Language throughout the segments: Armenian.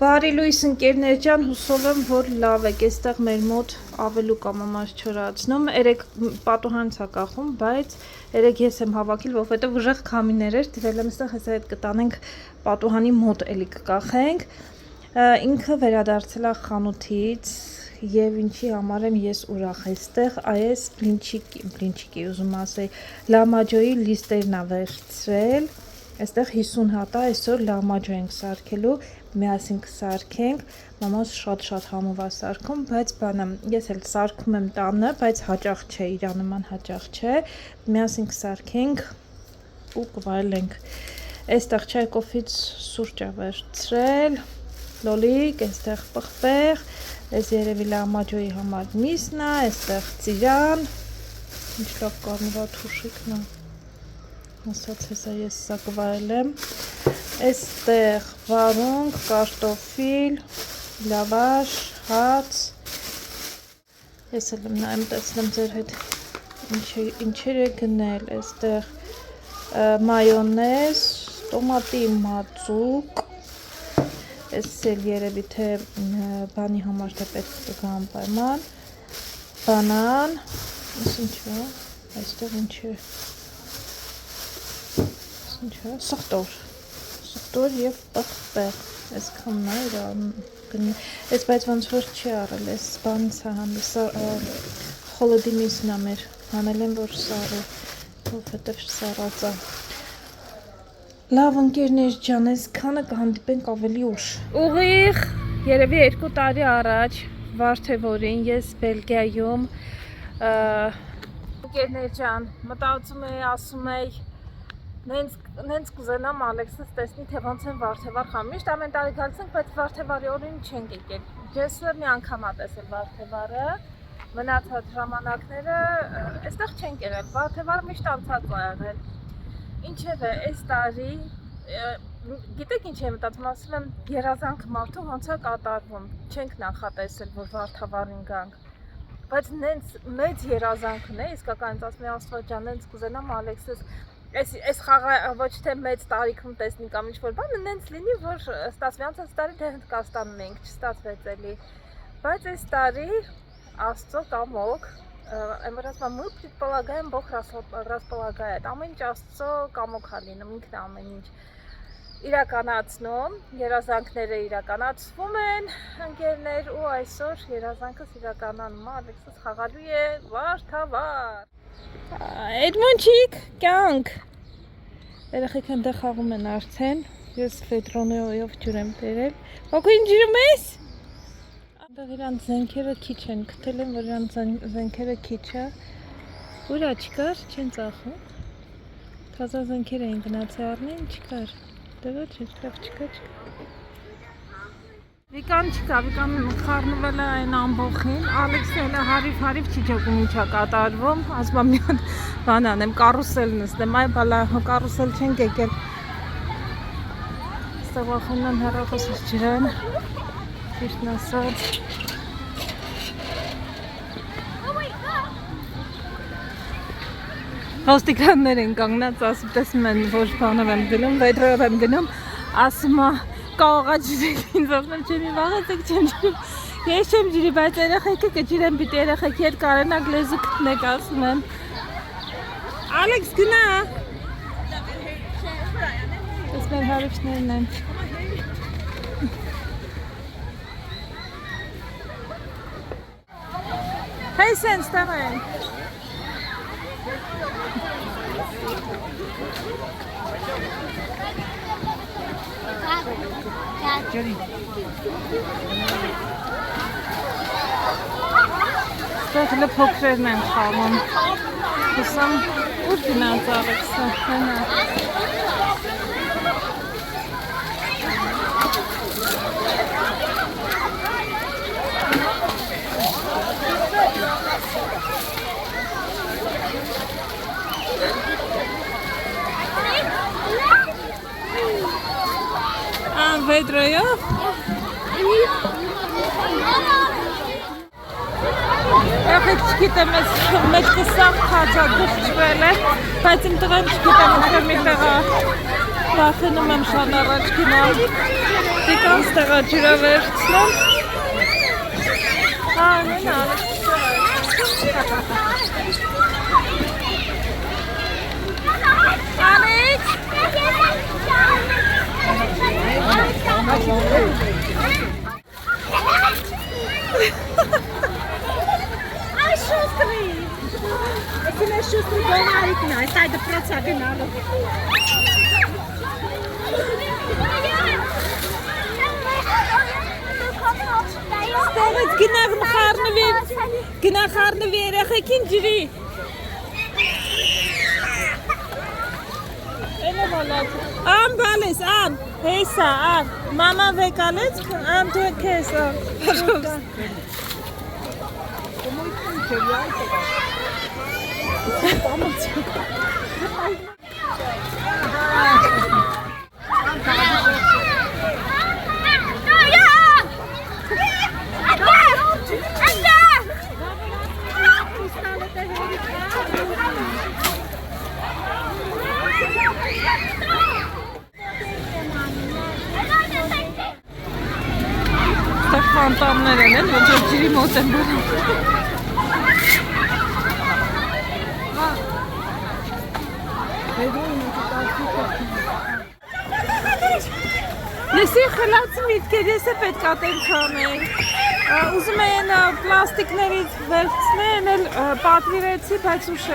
Բարի լույս ընկերներ ջան, հուսով եմ, որ լավ եք, այստեղ մեր մոտ ավելուկ ամամաս չորացնում, երեք պատուհանից է կախում, բայց երեք ես եմ հավաքել, որովհետև ուժեղ քամիներ էր, դրել եմ այստեղ, հեսա հետ կտանենք պատուհանի մոտ էլի կկախենք, ինքը վերադարձել է խանութից և ինչի համար եմ ես ուրախ այստեղ, այս բլինչիկի ուզում ասեի, լամաջոյի լիստերն է վերցրել, այստեղ 50 հատ է, այսօր լամաջո ենք սարքելու, միասին կսարքենք, մամաս շատ համով է սարքում, բայց բանը, ես էլ սարքում եմ տանը, բայց հաճախ չէ, իրա նման հաճախ չէ, միասին կսարքենք ու կվայելենք, այստեղ չայ կոֆից սուրճ է վերցրել, լոլիկ, այստեղ պղպեղ, այս երևի լամաջոյի համար միսն է, այստեղ ծիրան, ինչ լավ կարնվա թուշիկն է, ասաց հեսա ես սա կվայելեմ, այստեղ վարունգ, կարտոֆիլ, լավաշ, հաց, ես էլ եմ նայեմ տեսնեմ ձեր հետ ինչեր է գնել, այստեղ մայոնեզ, տոմատի մածուկ, այս էլ երևի թե բանի համար թե պետք կգա անպայման, բանան, ինչ է, այստեղ ինչ է, սխտոր և պղպեղ, այս կամն է իրան, այս բայց ոնց որ չի առել, այս բանից է հանդի, խոլոդի միսն է մեր, հանել եմ որ սարը, որովհետև սարած է, լավ ընկերներ ջան, այս քանը կհանդիպենք ավելի ուշ, ուղիղ, երևի 2 տարի առաջ, Վարդևորին, ես Բելգիայում, ընկերներ ջան, մտածում էի, ասում էի, նենց կուզենամ Ալեքսս տեսնի, թե ոնց են Վարդևար խաղում, միշտ ամեն տարի գալիս ենք, բայց Վարդևարի օրին չենք եկել, Ջեսուը մի անգամ ա տեսել Վարդևարը, մնացած ժամանակները, այստեղ չենք եղել, Վարդևարը միշտ անցած է եղել, ինչև է, այս տարի, գիտեք ինչ եմ մտածում, ասում եմ, երազանք մարդու ոնց է կատարվում, չենք նախատեսել, որ Վարդավառին գանք, բայց նենց մեծ երազանքն է, իսկական ասում եմ, Աստված ջան, նենց կուզենամ Ալեքսս, այս խաղը ոչ թե մեծ տարիքում տեսնի կամ ինչ-որ բան, նենց լինի, որ ստացվի անցած տարի թե Հնդկաստանում էինք, չստացվեց էլի, բայց այս տարի Աստծո կամոք, որ ասում եմ, предполагаем, Бог располагает, ամեն ինչ Աստծո կամոք է լինում, ինքն է ամեն ինչ իրականացնում, երազանքները իրականացվում են, ընկերներ, ու այսօր երազանքս իրականանում է, Ալեքսս խաղալու է Վարդավառ։ Էդմոնչիկ, կյանք, երեխեք հնդեղ խաղում են արդեն, ես Ֆեդրոնեոյով ջուր եմ բերել, ոգու ինչ ջուրում ես? Այնտեղ իրանց զենքերը քիչ են, գտել եմ, որ իրանց զենքերը քիչ է, ուրա չկար, չեն ծախում, թազա զենքեր էին գնացի առնեն, չկար, դեղը չկար, Վիկան չկա, Վիկան խառնվել է այն ամբոխին, Ալեքսելը հարիվ չի ջոկում ինչ է կատարվում, ասում եմ մի հատ բան անեմ, կարուսել նստեմ, այ բալա կարուսել չենք եկել, ստեղ ախոնում եմ հեռախոսս ջրան, ճիշտն ասած, ոստիկաններ են կանգնած, ասում տեսնում են, ոչ բանով եմ գնում, վեդրով եմ գնում, ասում է, կաղաղաց ջրեք ինձ, ասում եմ չեմ վաղացեք չեմ ջրում, ես չեմ ջրի, բայց երեխեքը կջրեմ պիտի երեխեքի հետ կարենակ լեզու կտնեք, ասում եմ, Ալեքս գնա, ես մեր հարիվչներն են, Հեյ սեն ստեղ են, Ստեղ հլը փոքրերն են խաղում, հուսամ ուր գնաց Ալեքսը, հենա Վեդրոյով Եղեք չգիտեմ, ես մեջքը սաղ թացա դխչվել է, բայց իմ տղան չգիտեմ, ուր մի տեղա վախենում եմ շատ առաջ գնալ, Կանց տեղա ջուրա վերցնում։ Նեն Ալեքս։ Ai, șustri! Ține șustri donari cu noi, stai de proța gânală. Stăvăți, gână harnă vere, hăchin ջրի։ Ան բալես, ան, հեսա, ան, մամա վեկալեց, ան դու քեզ, ան։ Ֆանտամներ են, ոնց որ ջրի մոտ են բերում։ Լսի խլացի միտքեր, ես է պետք ատենք անել։ Ուզում են պլաստիկներից վերցնեն, պատվիրեցի, բայց ուշ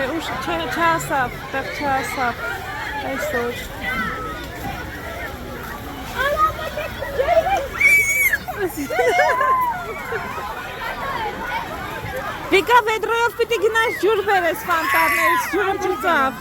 չասավ, տեղ չասավ, այսօր։ Վիկա վեդրոյով պիտի գնայս ջուր բերես ֆանտարներից, ջուրը ջուծավ։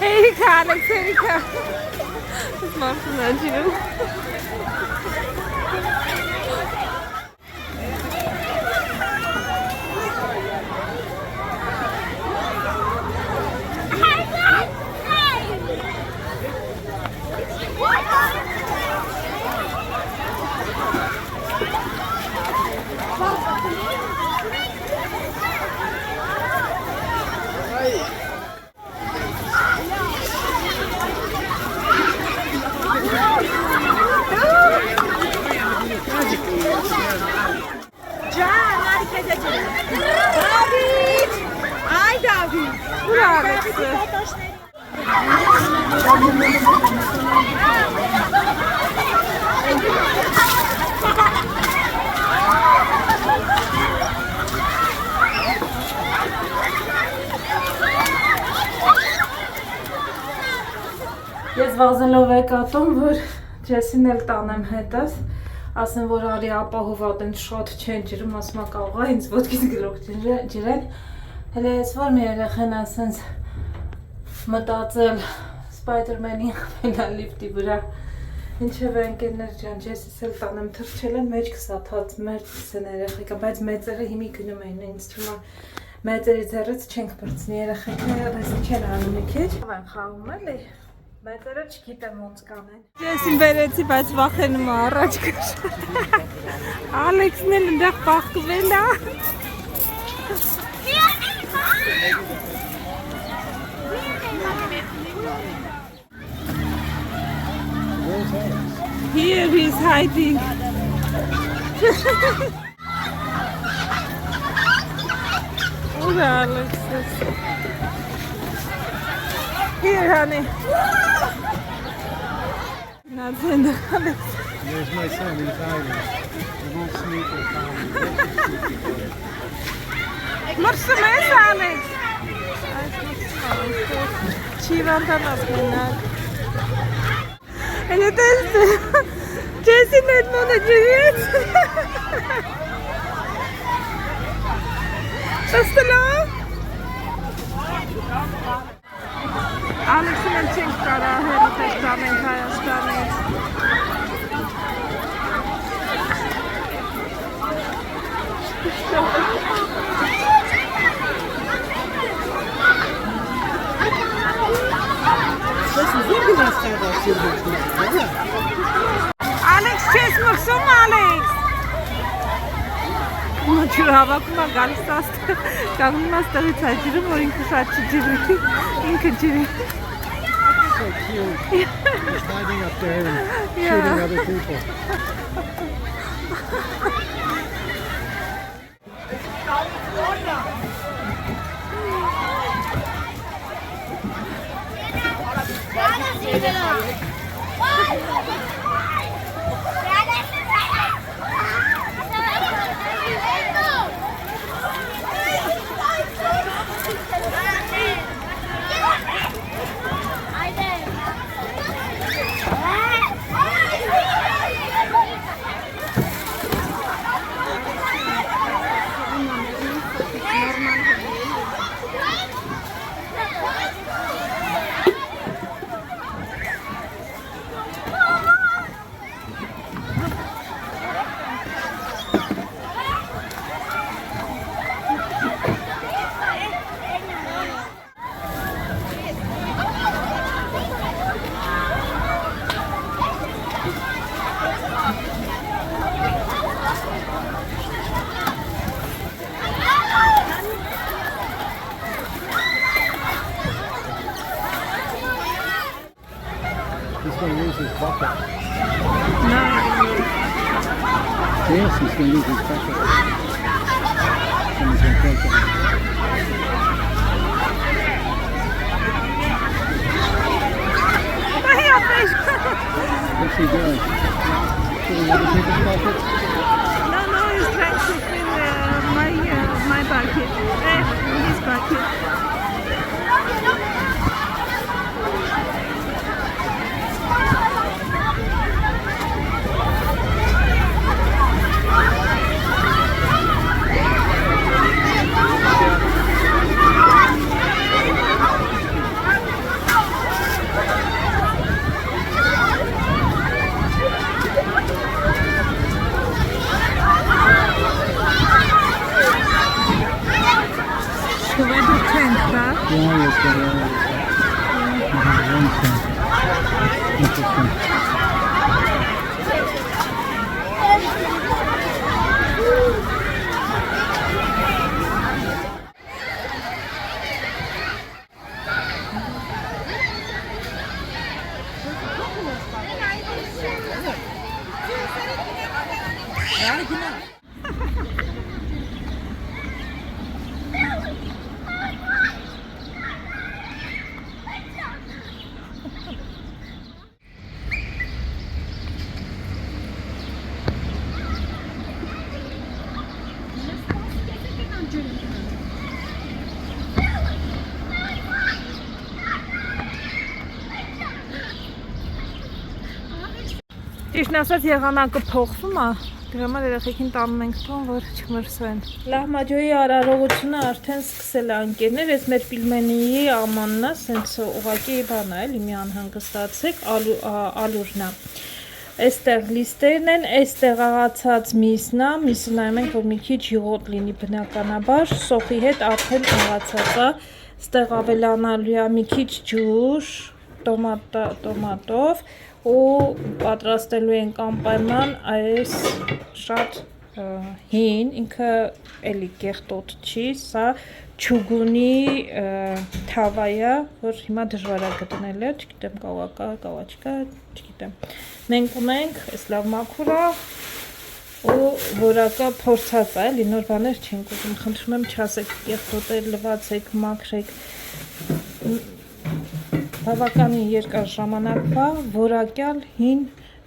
Էրիկա, Ալեքս, Էրիկա։ Ես մարդուն աջիրում։ Ես վազելով եք ատում, որ ջեսին էլ տանեմ հետս, ասեմ, որ արի ապահովատ են շատ չեն ջրում, ասում ա կաղա, ինձ ոտքից գլող ջրեն, հել ես որ մի երեխեն ասենց մտածել Սպայդերմենի լիֆտի վրա, ինչև ընկերներ ջան, ջեսիս էլ տանեմ թրջել են, մեջ կսաթած մերձս են երեխեկա, բայց մեծերը հիմի գնում էին, ինձ թվում է մեծերի ձեռից չենք բրցնի երեխեկները, ես չեն անում մի քիչ, են խաղում էլի։ Մեծերը չգիտեմ ոնց կանեն։ Ջեսին բերեցի, բայց վախենում է առաջ կար։ Ալեքսն էլ ընդեղ պաղկվել է։ Here he's hiding. Oh, Alex. Here, honey. Nothing. There's my son, he's hiding. He won't sneak or find me. What's the mess, Alex? Chivantanas, and it is Jessie made money, Juliet. Just along. Alex and Chinkara had a coming higher stomach. Alex, chase Maxum, Alex. Ջուր հավաքում է գալիս աստղ, կանգնում է ստեղից է ջրում, որ ինքը շատ չջրի, ինքը ջրի։ So cute. He's hiding up there and shooting other people. He's going to use his bucket. No. Yes, he's going to use his bucket. And he's going to take it. What's he doing? Filling other people's buckets? No, he's trying to fill my bucket, his bucket. Yeah, it's got Interesting. Ճիշտն ասած եղանակը փոխվում է, դրա համար երեխեքին տանում ենք տուն, որ չմրսվեն։ Լահմաջոյի արարողությունը արդեն սկսել է ընկերներ, այս մեր պիլմենիի ամանն է, սենց ուղղակի բան է, էլի մի անհանգստացեք, ալուրն է։ Այստեղ լիստերն են, այստեղ աղացած միսն է, միսը նայում ենք, որ մի քիչ յուղոտ լինի բնականաբար, սոխի հետ արդեն աղացած է, այստեղ ավելանալու է մի քիչ ջուր, տոմատով, ու պատրաստելու ենք անպայման այս շատ հին, ինքը էլի կեղտոտ չի, սա չուգունի թավայա, որ հիմա դժվար է գտնել է, չգիտեմ կավա չկա, չգիտեմ։ Մենք ունենք, այս լավ մաքուր է, ու որակը փորձած է, էլի նոր բաներ չենք ուզում, խնդրում եմ չասեք կեղտոտեր, լվացեք, մաքրեք, բավականին երկար ժամանակվա որակյալ հին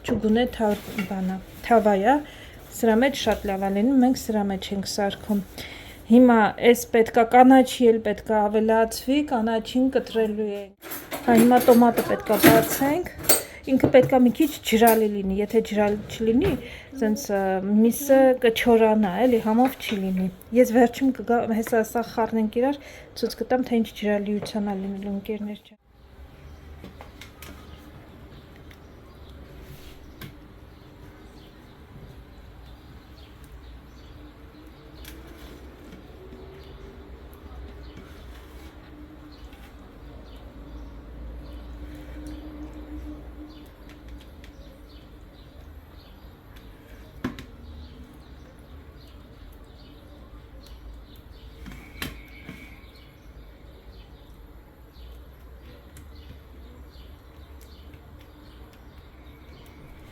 չուգունե թավայա, սրա մեջ շատ լավ է լինում, մենք սրա մեջ ենք սարքում։ Հիմա այս պետքա կանաչի էլ պետքա ավելացվի, կանաչին կտրելու ենք։ Հիմա տոմատը պետքա բացենք, ինքը պետքա մի քիչ ջրալի լինի, եթե ջրալի չլինի, սենց միսը կչորանա, էլի համով չի լինի։ Ես վերջում կգա, հեսա սա խառնենք իրար, ցույց կտամ, թե ինչ ջրալիության է լինելու ընկերներ ջան։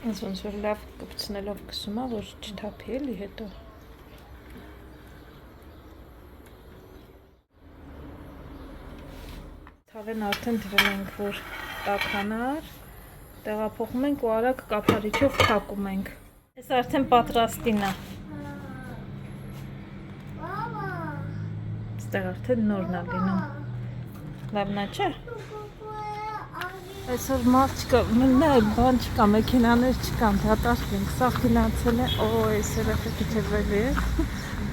Ոնց որ լավ կպցնելով կսում է, որ չթափի էլի հետո։ Թավեն արդեն դրել ենք, որ տաքանար, տեղափոխում ենք ու արագ կափարիչով փակում ենք։ Այս արդեն պատրաստին է։ Ստեղ արդեն նորն է լինում։ Լավն է, չէ՞։ Այսօր մարդ չկա, մենն այլ բան չկա, մեքենաներ չկան, դատարկ ենք, սաղ գնացել է, այս երեխեքի թևելի է,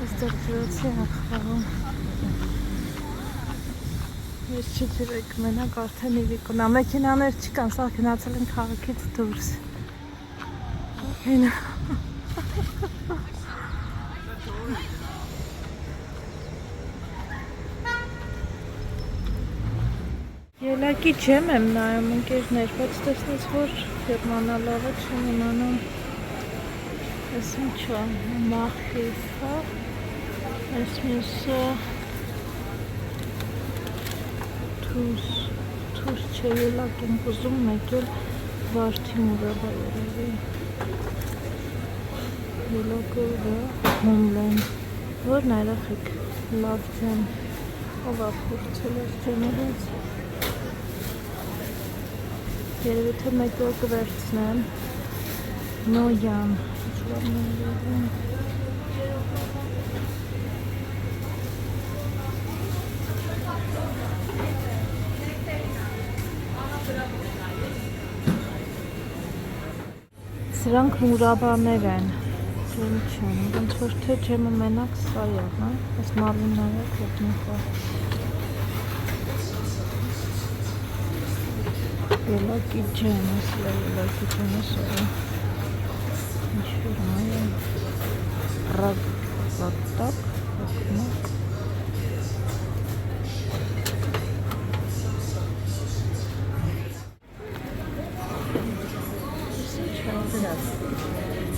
այստեղ ջրոցի ախվարում։ Ես չջրեք, մենակ արդեն իրիկունա, մեքենաներ չկան, սաղ գնացել են քաղաքից դուրս։ Հենա։ Ելակի չեմ եմ նայում ընկերներ, բայց տեսնես, որ ֆիրմանալավը չեմ իմանում, ես ինչ է, մախիվ է, ես մյուսը թուս չէ, ելակ եմ կուզում մեկ էլ վարդի մուրաբա երևի, ելակը ուրա հոմլեն, որն այրախիք լավ ջան, ով ապուրցել ես ջաներից, երևի թե մեկ օր կվերցնեմ նոյան սրանք մուրաբաներ են ջեմ չեն ոնց որ թե ջեմը մենակ սա է այս մալինները կոտնիխը Ելակի ջեմ, ասել է ելակի ջեմ ասել ինչ ֆիրմա է ռագտակ օգնակ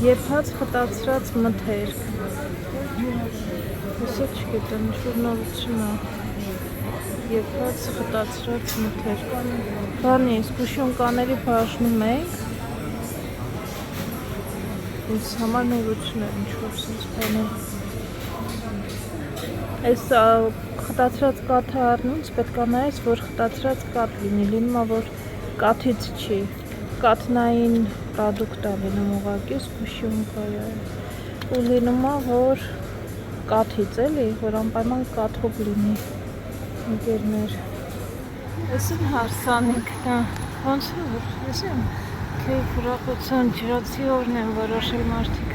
Եփած խտացրած մթերք Հեսա չգիտեմ, ինչ-որ նորություն է Եփած խտացրած մթերք Բանի, զգուշյոնկաների բաժնում ենք Ինձ համար նորություն է ինչ-որ սենց բանը Այս խտացրած կաթը առնուց պետք է նայես, որ խտացրած կաթ լինի Լինում է, որ կաթից չի Կաթնային պրոդուկտ է լինում ուղղակի, զգուշյոնկա է Ու լինում է, որ կաթից էլի, որ անպայման կաթով լինի Ընկերներ Ես եմ հարսանիքն է, ոնց է որ, ես եմ քեյք ուրախության ջրոցի օրն եմ որոշել մարդիկ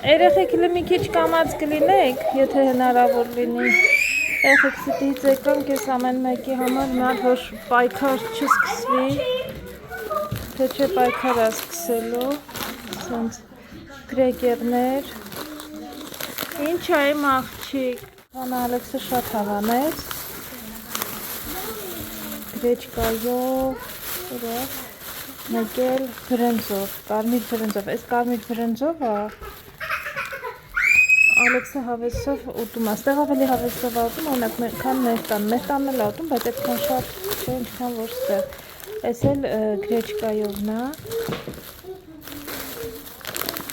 Երեխեք մի քիչ կամած կլինեք, եթե հնարավոր լինի Երեխեք սիտից եկանք ես ամեն մեկի համար մատ, որ պայքար չսկսվի Թե չէ պայքար է սկսելու Սենց գրեկերներ Ինչ է իմ աղջիկ Հանա Ալեքսը շատ հավանեց Գրեչկայով Մեկ էլ բրենձով Կարմիր բրենձով Այս կարմիր բրենձովը Ալեքսը հավեսով ուտում է Ստեղ ավելի հավեսով ուտում Օրինակ քան մեր տանն էլ ուտում Բայց այդքան շատ չէ ինչքան որ ստեղ Այս էլ գրեչկայովն է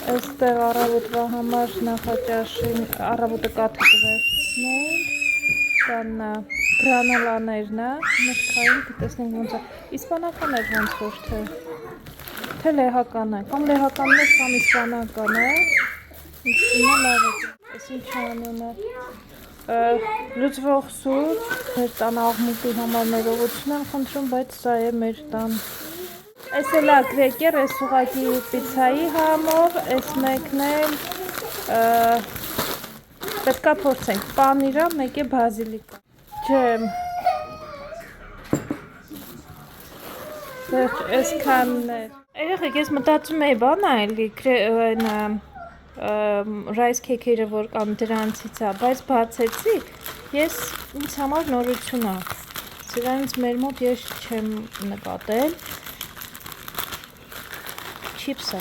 Այստեղ առավոտվա համար նախաճաշին առավոտը կաթը կվերցնենք Կան գրանոլաներն է մրգային կտեսնենք ոնց է Իսպանական է ոնց որ թե լեհական է Կամ լեհականներ կամ իսպանական է Ինչինա լավ է Այս ինչ անուն է Լուծվող սուրճ Մեր տան աղմուկի համար ներողություն եմ խնդրում Բայց սա է մեր տան Այս էլ է գրեկեր, այս ուղղակի պիցայի համով, այս մեկն էլ պետքա փորձենք, պանիրա, մեկ է բազիլիկա, ջեմ, վերջ, այս կաններ, երեխեք, ես մտածում էի բան այլի, ռայս քեքերը, որ կամ դրանցից է, բայց բացեցի, ես ինձ համար նորություն է, սրանից մեր մոտ ես չեմ նկատել, Չիպսը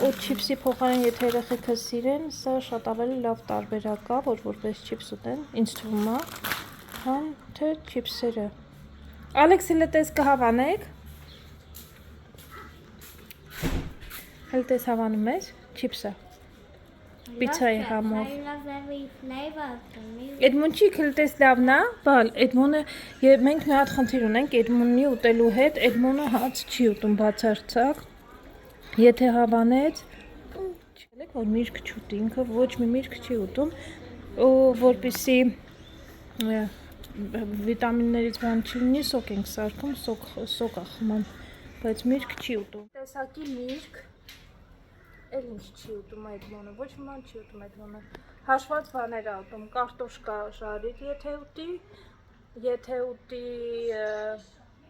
ու չիպսի փոխարեն եթե երեխեքը սիրեն, սա շատ ավելի լավ տարբերակ է, որ որպես չիպս ուտեն, ինձ թվում է, քան թե չիպսերը։ Ալեքսի լետես կհավանեք։ Հելտես հավանում ես, չիպսը։ Պիցայի համով։ I love every flavor from you. Էդմոնչի քլտես լավն է, բալ Էդմոնը մենք մի հատ խնդիր ունենք Էդմոնի ուտելու հետ, Էդմոնը հաց չի ուտում բացարձակ։ Եթե հավանեց, չելեք որ միրգ չուտի, ինքը ոչ մի միրգ չի ուտում, ու որպեսզի վիտամիններից բան չլինի, սոկ ենք սարքում, սոկ է խմում, բայց միրգ չի ուտում։ Տեսակի միրգ էլ ինչ չի ուտում Էդմոնը, ոչ մի բան չի ուտում Էդմոնը։ Հաշված բաներ է ուտում, կարտոշկա ժարիկ եթե ուտի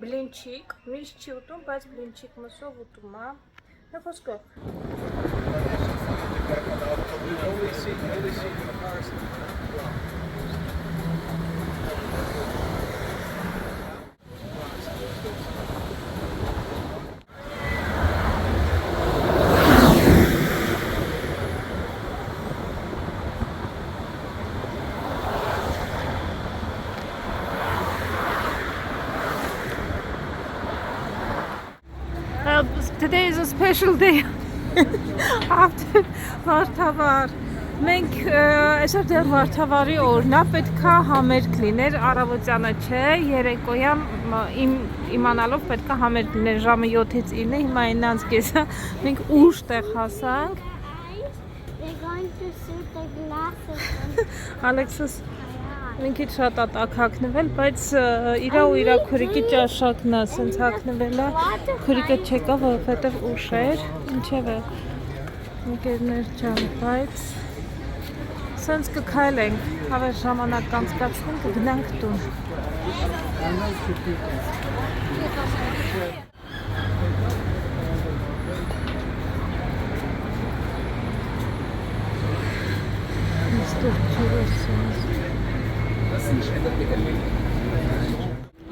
բլինչիկ, միշտ չի ուտում, բայց բլինչիկ մսով ուտում է։ Մի խոսքով։ Today is a special day after Վարդավառ։ Մենք այսօր դեռ Վարդավառի օրն է, պետքա համերգ լիներ, առավոտյանը չէ, երեկոյան իմանալով պետքա համերգ լիներ ժամը 7-ից 9-ը, հիմա 9:30 մենք ուշ տեղ հասանք։ They're going to shoot the glasses. Ալեքսս մի քիչ շատ է տակ հագնվել, բայց իրա ու իրա քուրիկի ճաշակն է, սենց հագնվել է, քուրիկը չեկա, որովհետև ուշ էր, ինչևէ, ընկերներ ջան, բայց սենց կքայլենք, հավեր ժամանակ կանցկացնենք, կգնանք տուն։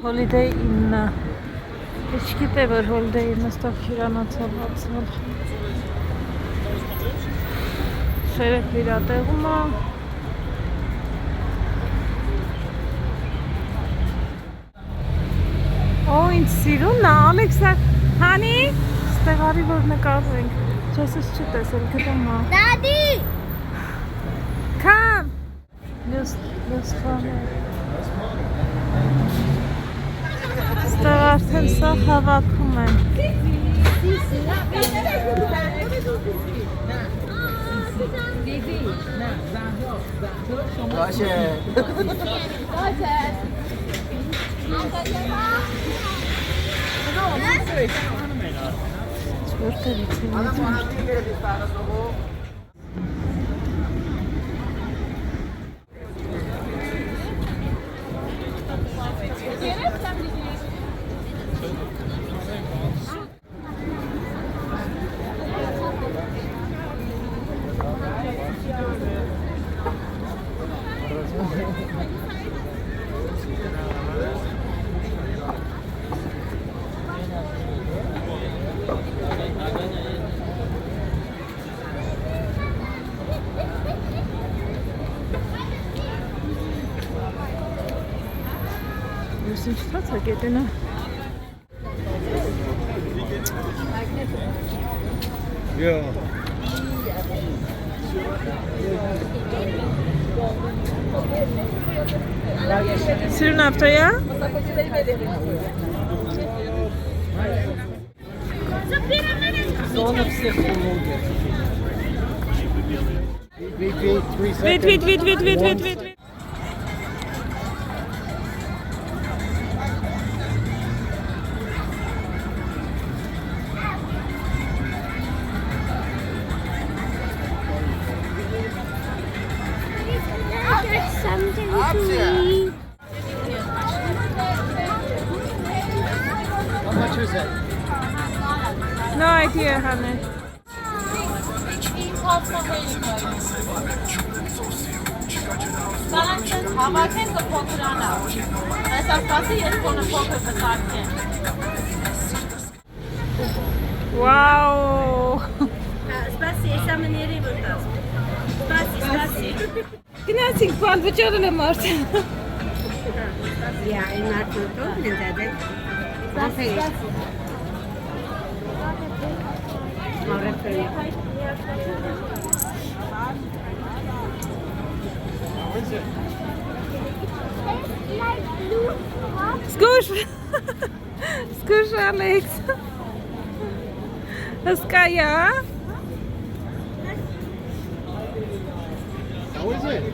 Holiday Inn-ը։ Չգիտեմ, որ Holiday Inn-ը ստով հյուրանոցով հացնել։ Շերեկ վիրատեղում է։ Օ, ինձ սիրուն է, Ալեքսա, հանի, ստեղ արի, որ նկարվենք։ Չես ես չի տեսել, գտում է։ Daddy! Come! Just come. Ստեղ արդեն սա հավաքում են։ Որտեղից է։ Ինչ ստաց է գետենը։ Սիրուն ավտոյա։ Վիտ։ Something to eat. How much is it? No idea, honey. Wow! Գնացինք բան վճարել եմ արդեն։ Yeah, in our photo, and that's it. Tastes like blue coffee. Սկուշ։ Սկուշ Ալեքս։ Հսկայա։ How is it?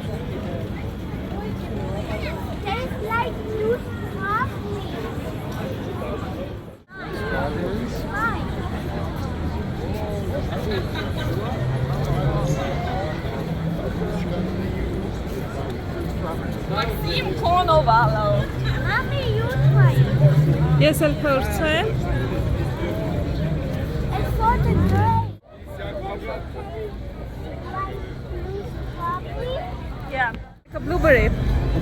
Tastes like blue coffee. Strawberries? Fine. Mommy, you try it. Ես էլ փորձեմ։ It's for the grape. Like blue coffee. Yeah. Like a blueberry. In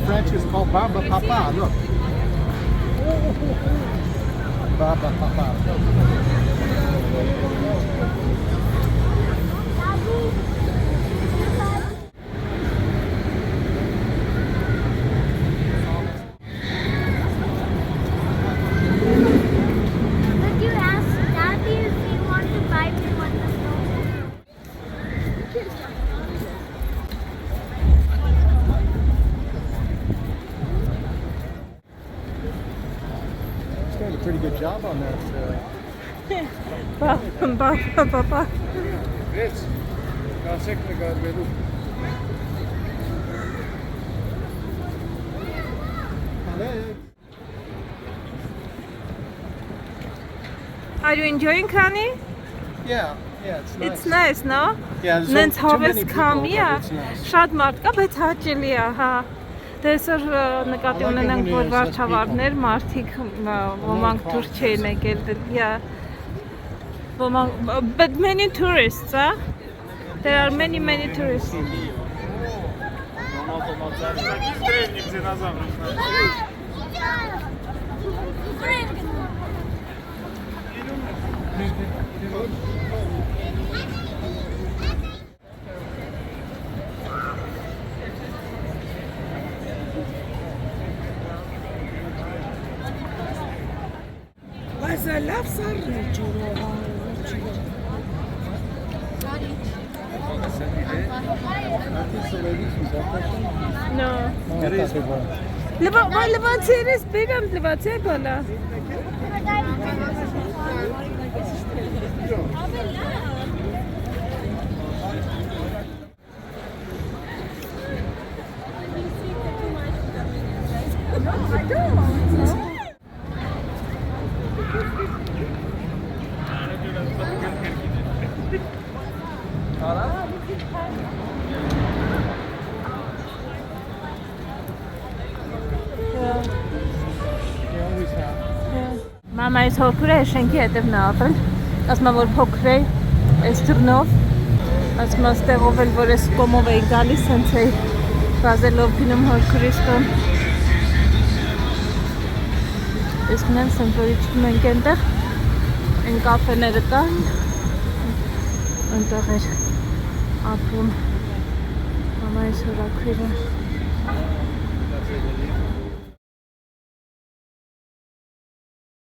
French it's called Baba Papa. Look. Baba Papa. Daddy. Could you ask Daddy if he wants to buy me one of those? He's doing a pretty good job on that. Բա։ Yes. Կասեք նկարվելու։ Are you enjoying Kani? Yeah, it's nice. It's nice, no? Yeah, there's Նենց too many հավես people, քամի է, but it's nice. շատ մարդ կա, բայց հաճելի է, հա։ Դե այսօր նկատի I like it ունենանք, when որ there's less վարչավարներ, մարդիկ ոմանք դուրս չէին եկել, yeah. But many tourists, huh? There are many tourists. No. Լվացերես բերամ, լվացեր բալա։ Մամայից հորքուր է շենքի հետև նա ապրել, ասմա որ փոքր է, այս թրնով, ասմա ստեղով էլ, որ ես կոմով էի գալիս, հենց էի վազելով պինում հորքուրիս տոն։ Իսկ նենց են, որ իչքում ենք ենտեղ, են կապեները կան, ընտեղ էր ապրում մամայից հորաքույրը։